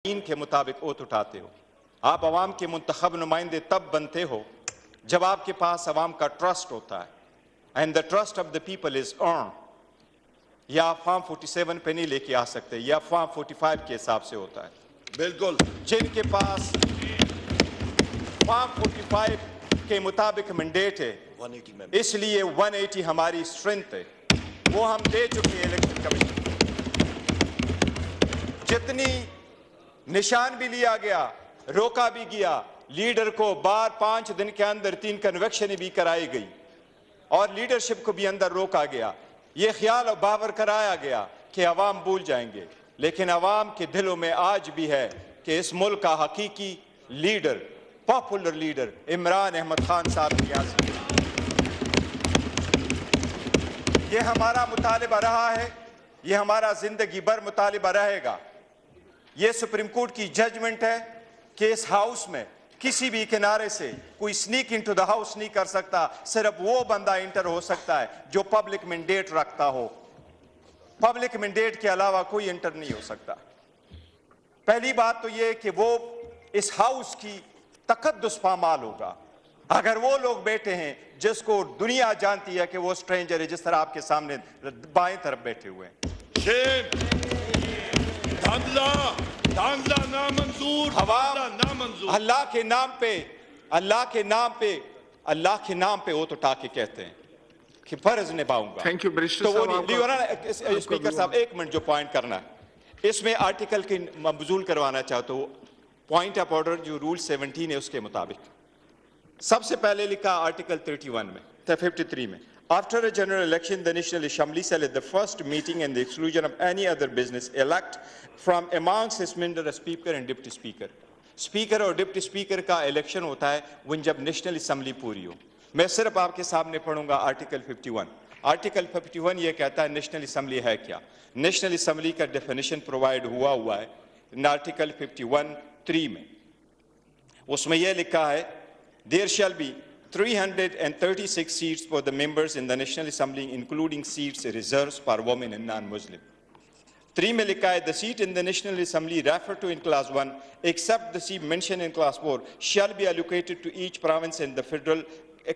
दीन के मुताबिक ओत उठाते हो। आप अवाम के मुंतखब नुमाइंदे तब बनते हो जब आपके पास अवाम का ट्रस्ट होता है and the trust of the people is earn. या आप फॉर्म 47 पे नहीं लेके आ सकते, या फॉर्म 45 के हिसाब से होता है। बिल्कुल, जिनके पास फॉर्म 45 के मुताबिक मैंडेट है, 180 में इसलिए 180 हमारी स्ट्रेंथ है, वो हम दे चुके हैं इलेक्शन कमीशन। जितनी निशान भी लिया गया, रोका भी गया, लीडर को बार 5 दिन के अंदर 3 कन्वेक्शन भी कराई गई और लीडरशिप को भी अंदर रोका गया। ये ख्याल और बावर कराया गया कि अवाम भूल जाएंगे, लेकिन अवाम के दिलों में आज भी है कि इस मुल्क का हकीकी leader, popular leader Imran Ahmad Khan साहब नियाज़ी। ये हमारा मुतालिबा रहा है, ये हमारा जिंदगी भर मुतालिबा रहेगा। ये सुप्रीम कोर्ट की जजमेंट है कि इस हाउस में किसी भी किनारे से कोई स्नीक इनटू द हाउस नहीं कर सकता, सिर्फ वो बंदा इंटर हो सकता है जो पब्लिक मैंडेट रखता हो। पब्लिक मैंडेट के अलावा कोई इंटर नहीं हो सकता। पहली बात तो ये कि वो इस हाउस की तकद्दुस पामाल होगा अगर वो लोग बैठे हैं जिसको दुनिया जानती है कि वो स्ट्रेंजर है, जिस तरह आपके सामने बाएं तरफ बैठे हुए हैं। नामंजूर। अल्लाह के नाम पे ओत उठा के कहते हैं कि फर्ज निभाऊंगा। थैंक यू तो वो स्पीकर साहब 1 मिनट जो पॉइंट करना है, इसमें आर्टिकल की मबजूल करवाना चाहते हो। पॉइंट ऑफ ऑर्डर जो रूल 17 है उसके मुताबिक सबसे पहले लिखा आर्टिकल 31 में 53 में, after a general election the national assembly shall at the first meeting and the exclusion of any other business elect from amongst its members a speaker and deputy speaker। Speaker और deputy speaker का election होता है when जब national assembly पूरी हो। मैं सिर्फ आपके सामने पढ़ूंगा आर्टिकल 51। आर्टिकल 51 ये कहता है नेशनल असेंबली है क्या। नेशनल असेंबली का डेफिनेशन प्रोवाइड हुआ है आर्टिकल 51(3) में। उसमें यह लिखा है there shall be 336 seats for the members in the National Assembly including seats reserved for women and non-Muslim। 3 में लिखा है the seat in the National Assembly referred to in class 1 except the seat mentioned in class 4 shall be allocated to each province in the federal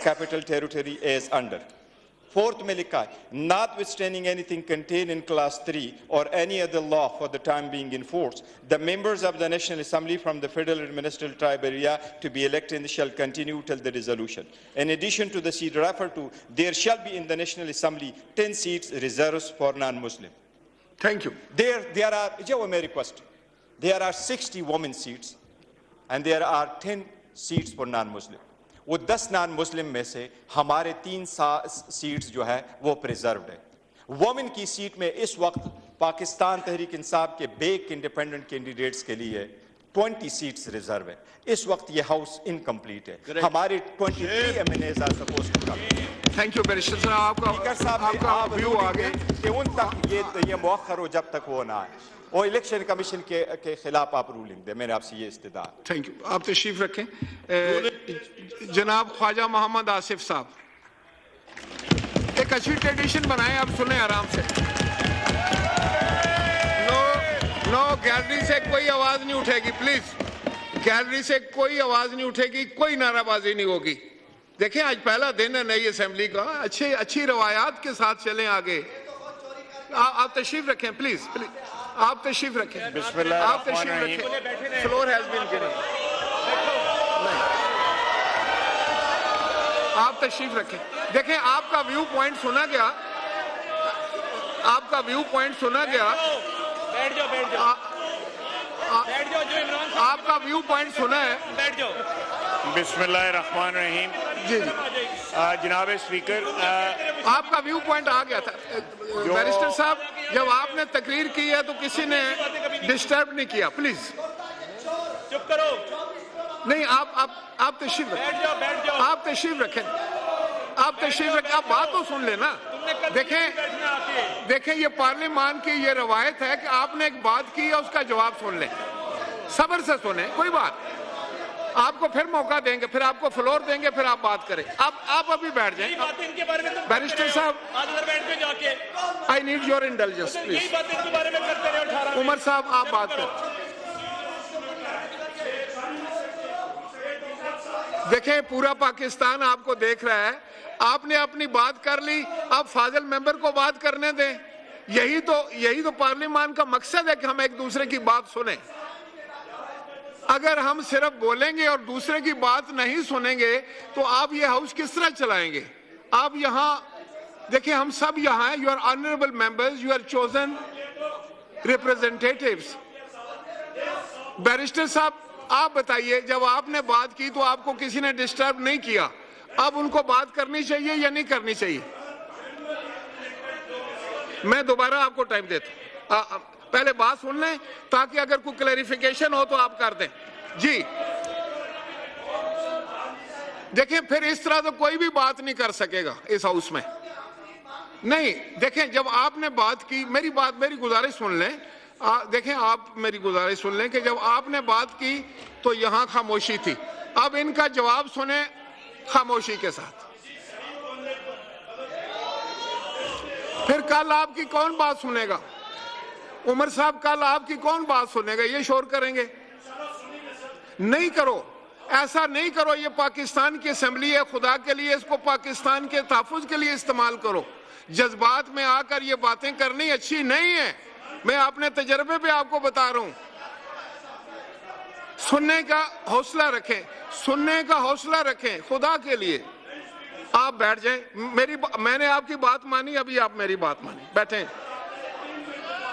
capital territory as under। 4th में लिखा है notwithstanding anything contained in class 3 or any other law for the time being in force, the members of the National Assembly from the federal administrative tribe area to be elected shall continue till the dissolution। In addition to the seat referred to, there shall be in the National Assembly 10 seats reserved for non-Muslim। Thank you। There are, जो मेरी question, there are 60 women seats and there are 10 seats for non-Muslim। वो 10 non Muslim में से हमारे 3 seats जो है वो preserved है। वोमेन की सीट में इस वक्त पाकिस्तान तहरीक इंसाफ के बेक इंडिपेंडेंट कैंडिडेट्स के लिए 20 सीट्स रिजर्व है। इस वक्त ये हाउस इनकम्प्लीट है। हमारे 23 MNAs are supposed to come. Thank you barrister साहब। आपका व्यू आ गया कि उन तक ये मुअख्खर हो जब तक वो ना आए और इलेक्शन कमीशन के खिलाफ आप रूलिंग दे। मैंने आपसे ये इस्तेदा। Thank you. आप तशरीफ रखें। जनाब ख्वाजा मोहम्मद आसिफ साहब, एक अच्छी ट्रेडिशन बनाएं, आप सुने आराम से। नो गैलरी से कोई आवाज नहीं उठेगी प्लीज। गैलरी से कोई आवाज नहीं उठेगी, कोई नाराबाजी नहीं होगी। देखें आज पहला दिन है नई असेंबली का, अच्छी रवायात के साथ चलें आगे। आप तशरीफ रखें प्लीज, आप तशरीफ रखें। आप तशरीफ रखें। Floor has been given. आप तशरीफ रखें। देखें आपका व्यू पॉइंट सुना गया, आपका व्यू पॉइंट सुना गया। बैठ जाओ बैठ जाओ बैठ जाओ। जो इमरान आपका व्यू पॉइंट सुना है, बैठ जाओ। बिस्मिल्लाहिर्रहमानिर्रहीम। जी जनाब स्पीकर, आपका व्यू पॉइंट आ गया था। बैरिस्टर साहब जब आपने तकरीर की है तो किसी ने डिस्टर्ब नहीं किया, प्लीज चुप करो। नहीं आप तशरीफ रखें। बैठ जाओ। आप तशरीफ रखें। आप तशरीफ रखें। आप बात तो सुन लेना। देखें ये पार्लियामान की ये रवायत है कि आपने एक बात की है उसका जवाब सुन लें, सब्र से सुने। कोई बात आपको फिर मौका देंगे, फिर आपको फ्लोर देंगे, फिर आप बात करें। आप अभी बैठ जाएं। बैरिस्टर साहब I need your intelligence please. Umar साहब आप बात करें। देखें पूरा पाकिस्तान आपको देख रहा है, आपने अपनी बात कर ली, अब फाजिल मेंबर को बात करने दें। यही तो पार्लियामान का मकसद है कि हम एक दूसरे की बात सुने। अगर हम सिर्फ बोलेंगे और दूसरे की बात नहीं सुनेंगे तो आप ये हाउस किस तरह चलाएंगे? आप यहाँ देखिए, हम सब यहाँ हैं, you are honourable members, you are chosen representatives. Barrister साहब आप बताइए, जब आपने बात की तो आपको किसी ने डिस्टर्ब नहीं किया, अब उनको बात करनी चाहिए या नहीं करनी चाहिए? मैं दोबारा आपको टाइम देता हूं, पहले बात सुन लें ताकि अगर कोई क्लैरिफिकेशन हो तो आप कर दें। जी देखिए, फिर इस तरह तो कोई भी बात नहीं कर सकेगा इस हाउस में। नहीं देखें, जब आपने बात की, मेरी गुजारिश सुन लें, देखें आप मेरी गुजारिश सुन लें कि जब आपने बात की तो यहां खामोशी थी, अब इनका जवाब सुने खामोशी के साथ। फिर कल आपकी कौन बात सुनेगा? उमर साहब कल आपकी कौन बात सुनेगा? ये शोर करेंगे? नहीं करो, ऐसा नहीं करो। ये पाकिस्तान की असेंबली है, खुदा के लिए इसको पाकिस्तान के तहफ़्फ़ुज़ के लिए इस्तेमाल करो। जज्बात में आकर ये बातें करनी अच्छी नहीं है। मैं अपने तजर्बे पे आपको बता रहा हूं। सुनने का हौसला रखें, सुनने का हौसला रखें, खुदा के लिए। आप बैठ जाएं। मैंने आपकी बात मानी, अभी आप मेरी बात मानी, बैठे।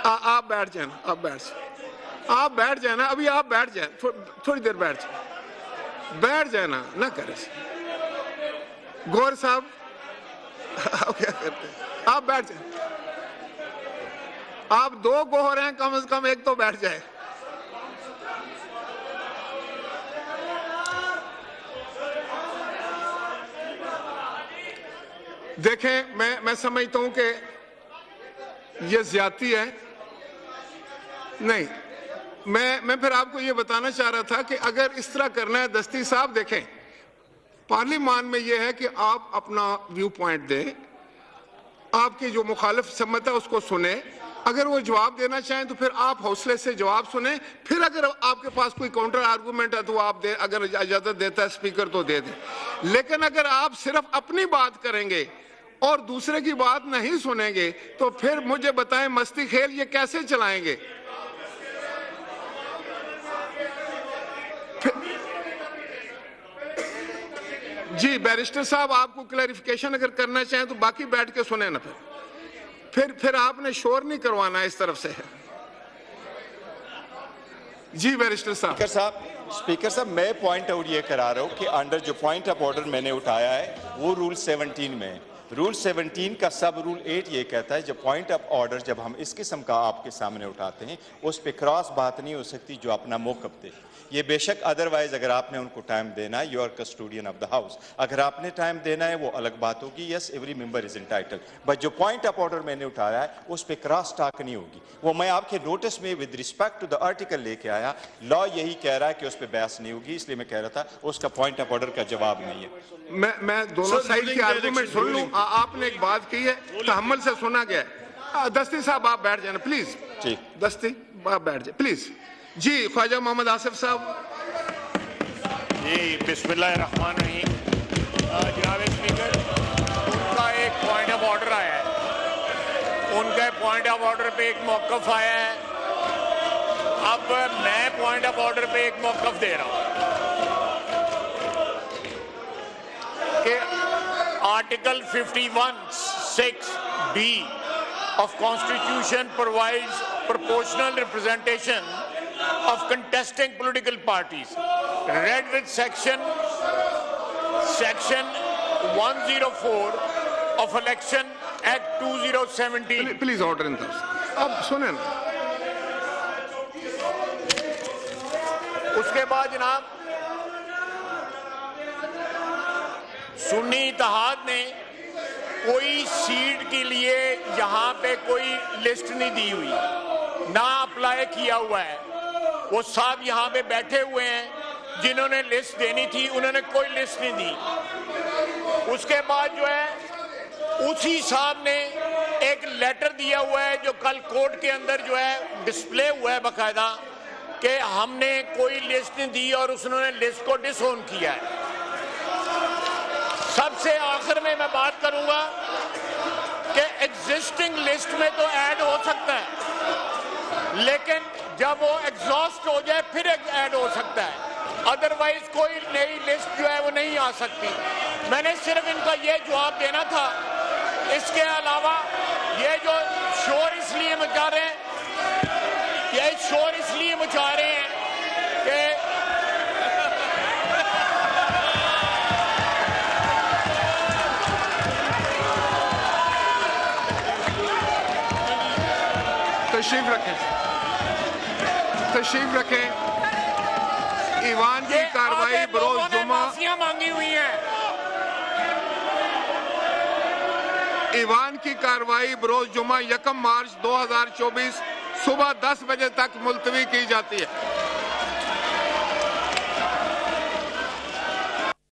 आप बैठ जाए, आप बैठ जाए ना, अभी आप बैठ जाए, थोड़ी देर बैठ जाए ना करें। गौर साहब आप क्या करते हैं? आप बैठ जाए। आप दो गोहर हैं, कम से कम एक तो बैठ जाए। देखें, मैं समझता हूं कि ये ज्यादती है। नहीं, मैं फिर आपको ये बताना चाह रहा था कि अगर इस तरह करना है, दस्ती साहब देखें, पार्लियामान में ये है कि आप अपना व्यू पॉइंट दें, आपकी जो मुखालिफ सम्मत है उसको सुने, अगर वो जवाब देना चाहें तो फिर आप हौसले से जवाब सुने, फिर अगर आपके पास कोई काउंटर आर्गूमेंट है तो आप दे, अगर इजाजत देता है स्पीकर तो दे दें। लेकिन अगर आप सिर्फ अपनी बात करेंगे और दूसरे की बात नहीं सुनेंगे तो फिर मुझे बताएं मस्ती खेल ये कैसे चलाएंगे? जी बैरिस्टर साहब, आपको क्लैरिफिकेशन अगर करना चाहें तो बाकी बैठ के सुने ना, फिर आपने शोर नहीं करवाना इस तरफ से। जी बैरिस्टर साहब। स्पीकर साहब, मैं पॉइंट आउट ये करा रहा हूँ कि अंडर जो पॉइंट ऑफ ऑर्डर मैंने उठाया है वो रूल 17 में है। रूल 17 का सब रूल 8 ये कहता है, जब पॉइंट ऑफ ऑर्डर जब हम इस किस्म का आपके सामने उठाते हैं उस पे क्रॉस बात नहीं हो सकती जो अपना मौक़िफ़ दे। ये बेशक अदरवाइज अगर आपने उनको टाइम देना है, you are custodian of the house, अगर आपने टाइम देना है वो अलग बात होगी। Yes, every member is entitled, but जो पॉइंट ऑफ ऑर्डर मैंने उठाया है उस पे क्रॉस टॉक नहीं होगी। वो मैं आपके नोटिस में with respect to the article लेके आया, लॉ यही कह रहा है कि उस पे बहस नहीं होगी, इसलिए मैं कह रहा था उसका पॉइंट ऑफ ऑर्डर का जवाब नहीं है। मैं दोनों साइड के आर्गुमेंट सुन लूं। आपने एक बात की है, तहम्मुल से सुना गया है। दस्ती साहब आप बैठ जाए प्लीज। जी दस्ती आप बैठ जाए प्लीज। जी ख्वाजा मोहम्मद आसिफ साहब। जी बिस्मिल्लाहिर्रहमानिर्रहीम। जनाब स्पीकर, उनका एक पॉइंट ऑफ ऑर्डर आया है, उनके पॉइंट ऑफ ऑर्डर पे एक मौक़िफ़ आया है। अब मैं पॉइंट ऑफ ऑर्डर पे एक मौक़िफ़ दे रहा हूँ कि article 51(6)(b of Constitution provides proportional representation of contesting political parties, read with section 104 of Election Act 2017। Please order in house. अब सुने ना, उसके बाद जनाब सुन्नी इत्तेहाद ने कोई सीट के लिए यहाँ पे कोई लिस्ट नहीं दी हुई, ना अप्लाई किया हुआ है। वो साहब यहाँ पे बैठे हुए हैं, जिन्होंने लिस्ट देनी थी उन्होंने कोई लिस्ट नहीं दी। उसके बाद जो है उसी साहब ने एक लेटर दिया हुआ है जो कल कोर्ट के अंदर जो है डिस्प्ले हुआ है बाकायदा, कि हमने कोई लिस्ट नहीं दी और उसने लिस्ट को डिसओन किया है। सबसे आखिर में मैं बात करूंगा कि एग्जिस्टिंग लिस्ट में तो ऐड हो सकता है, लेकिन जब वो एग्जॉस्ट हो जाए फिर ऐड हो सकता है, अदरवाइज कोई नई लिस्ट जो है वो नहीं आ सकती। मैंने सिर्फ इनका ये जवाब देना था। इसके अलावा ये जो शोर इसलिए मचा रहे हैं, ये शोर इसलिए मचा रहे हैं कि तशरीफ रखें। ईवान की कार्रवाई बरोज जुमा मांगी हुई है। ईवान की कार्रवाई बरोज जुमा 1 मार्च 2024 सुबह 10 बजे तक मुलतवी की जाती है।